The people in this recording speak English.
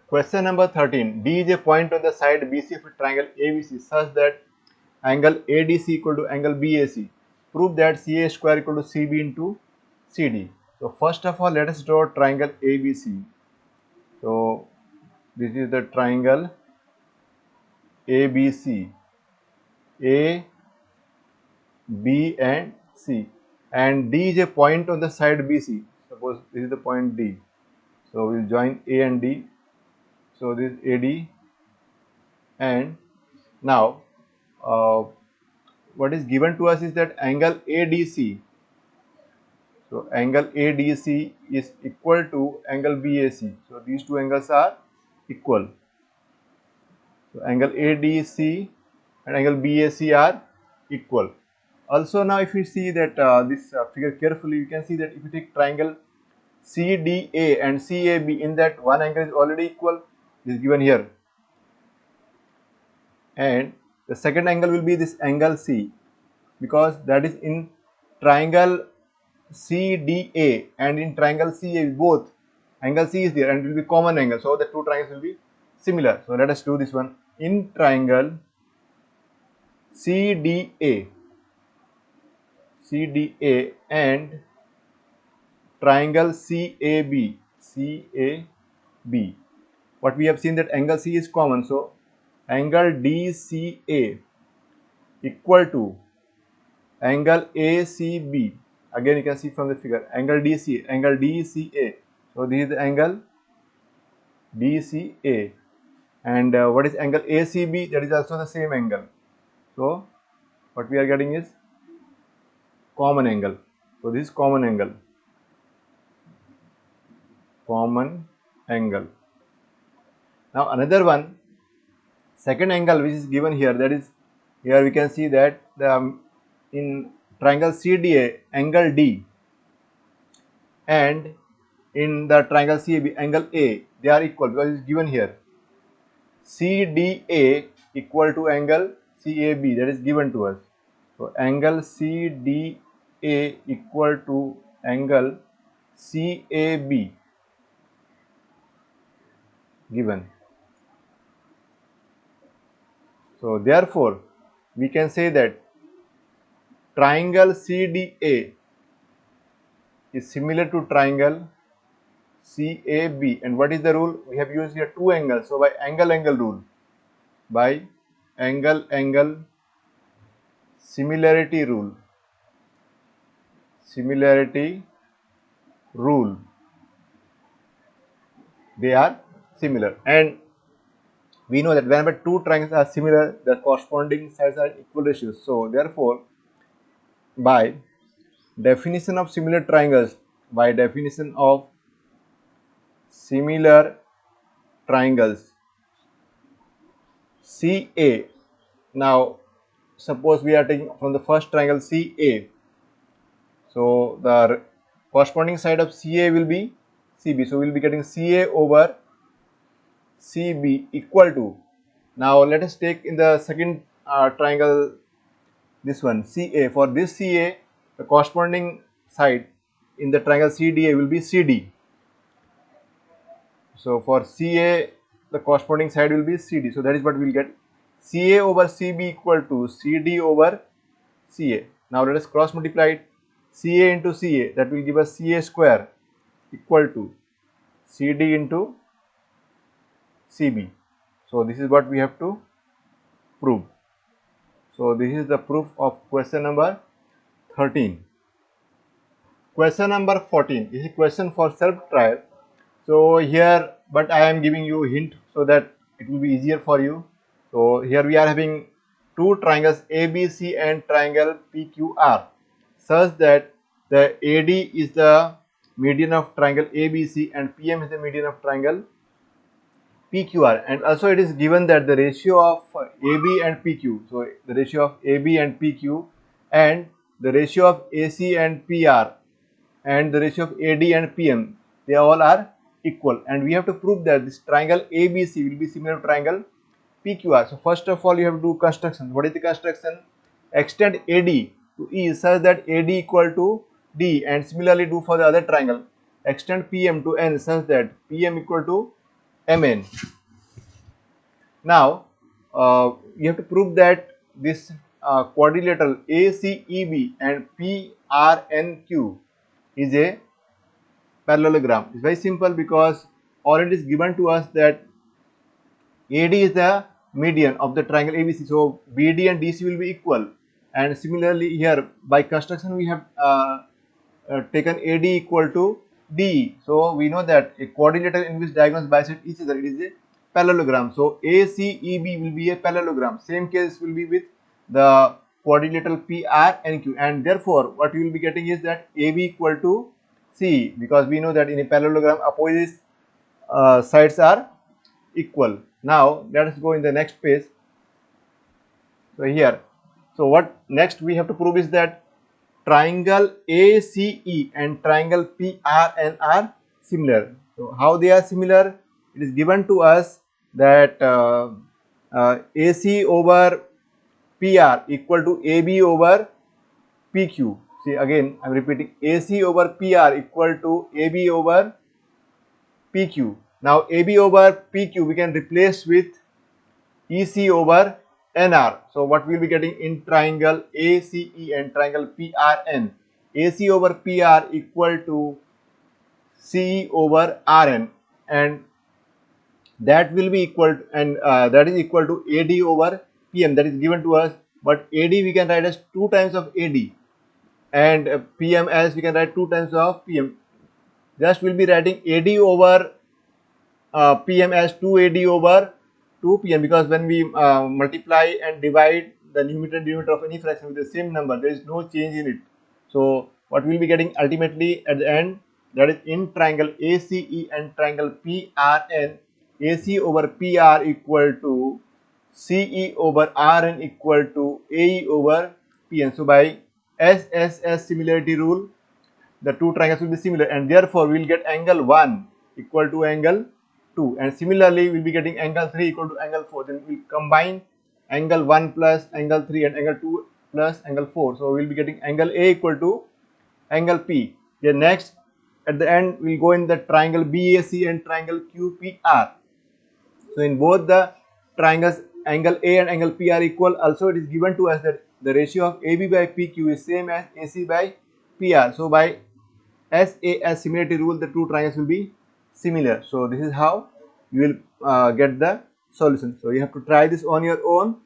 Question number 13. D is a point on the side BC of a triangle ABC such that angle ADC equal to angle BAC. Prove that CA square equal to CB into CD. So first of all, let us draw triangle ABC. So this is the triangle ABC. A, B and C. And D is a point on the side BC. Suppose this is the point D. So we will join A and D. So this is AD. And now what is given to us is that angle ADC. So angle ADC is equal to angle BAC. So these two angles are equal. So angle ADC and angle BAC are equal. Also now if you see that this figure carefully, you can see that if you take triangle CDA and CAB, in that one angle is already equal, this is given here. And the second angle will be this angle C, because that is in triangle CDA and in triangle CAB both angle C is there and it will be common angle, so the two triangles will be similar. So let us do this one. In triangle CDA and triangle CAB, what we have seen that angle C is common, so angle DCA equal to angle ACB. Again you can see from the figure angle DCA. So this is the angle DCA, and what is angle ACB? That is also the same angle. So what we are getting is common angle. So this is common angle. Now another one, second angle which is given here, that is here we can see that the in triangle CDA angle D and in the triangle CAB angle A, they are equal because it is given here. CDA equal to angle CAB, that is given to us. So angle CDA equal to angle CAB given. So therefore we can say that triangle CDA is similar to triangle CAB. And what is the rule? We have used here two angles, so by angle rule, by angle similarity rule, they are similar. And we know that whenever two triangles are similar, the corresponding sides are equal ratios. So therefore by definition of similar triangles, CA, now suppose we are taking from the first triangle CA, so the corresponding side of CA will be CB, so we will be getting CA over CB equal to, now let us take in the second triangle this one CA. For this CA, the corresponding side in the triangle CDA will be CD. So for CA, the corresponding side will be CD. So that is what we will get, CA over CB equal to CD over CA. Now let us cross multiply it, CA into CA, that will give us CA square equal to CD into CB. So this is what we have to prove. So this is the proof of question number 13. Question number 14 is a question for self trial. So here, but I am giving you a hint so that it will be easier for you. So here we are having two triangles ABC and triangle PQR such that the AD is the median of triangle ABC and PM is the median of triangle PQR, and also it is given that the ratio of AB and PQ, so the ratio of AB and PQ and the ratio of AC and PR and the ratio of AD and PM, they all are equal, and we have to prove that this triangle ABC will be similar to triangle PQR. So first of all you have to do construction. What is the construction? Extend AD to E such that AD equal to D, and similarly do for the other triangle. Extend PM to N such that PM equal to Mn. Now you have to prove that this quadrilateral ACEB and PRNQ is a parallelogram. It's very simple because already it is given to us that AD is the median of the triangle ABC. So BD and DC will be equal. And similarly here by construction we have taken AD equal to DE. So we know that a quadrilateral in which diagonals bisect each other, it is a parallelogram. So ACEB will be a parallelogram. Same case will be with the quadrilateral PRNQ, and therefore what we will be getting is that AB equal to CE, because we know that in a parallelogram opposite sides are equal. Now let us go in the next page. So here, so what next we have to prove is that triangle ACE and triangle PRN are similar. So how they are similar? It is given to us that AC over PR equal to AB over PQ. See, again I am repeating, AC over PR equal to AB over PQ. Now AB over PQ we can replace with EC over NR. So what we will be getting in triangle ACE and triangle PRN? AC over PR equal to CE over RN, and that will be equal to, and that is equal to AD over PM, that is given to us. But AD we can write as 2 times of AD, and PM as we can write 2 times of PM. Just we will be writing AD over PM as 2AD over 2PM, because when we multiply and divide the numerator and denominator of any fraction with the same number, there is no change in it. So what we will be getting ultimately at the end, that is in triangle ACE and triangle PRN, AC over PR equal to CE over RN equal to AE over PN. So by SSS similarity rule, the two triangles will be similar, and therefore we will get angle 1 equal to angle 2, and similarly we will be getting angle 3 equal to angle 4. Then we will combine angle 1 plus angle 3 and angle 2 plus angle 4. So we will be getting angle A equal to angle P. Then next at the end we will go in the triangle BAC and triangle QPR. So in both the triangles angle A and angle P are equal. Also it is given to us that the ratio of AB by PQ is same as AC by PR. So by SAS similarity rule, the two triangles will be similar. So this is how you will get the solution. So you have to try this on your own.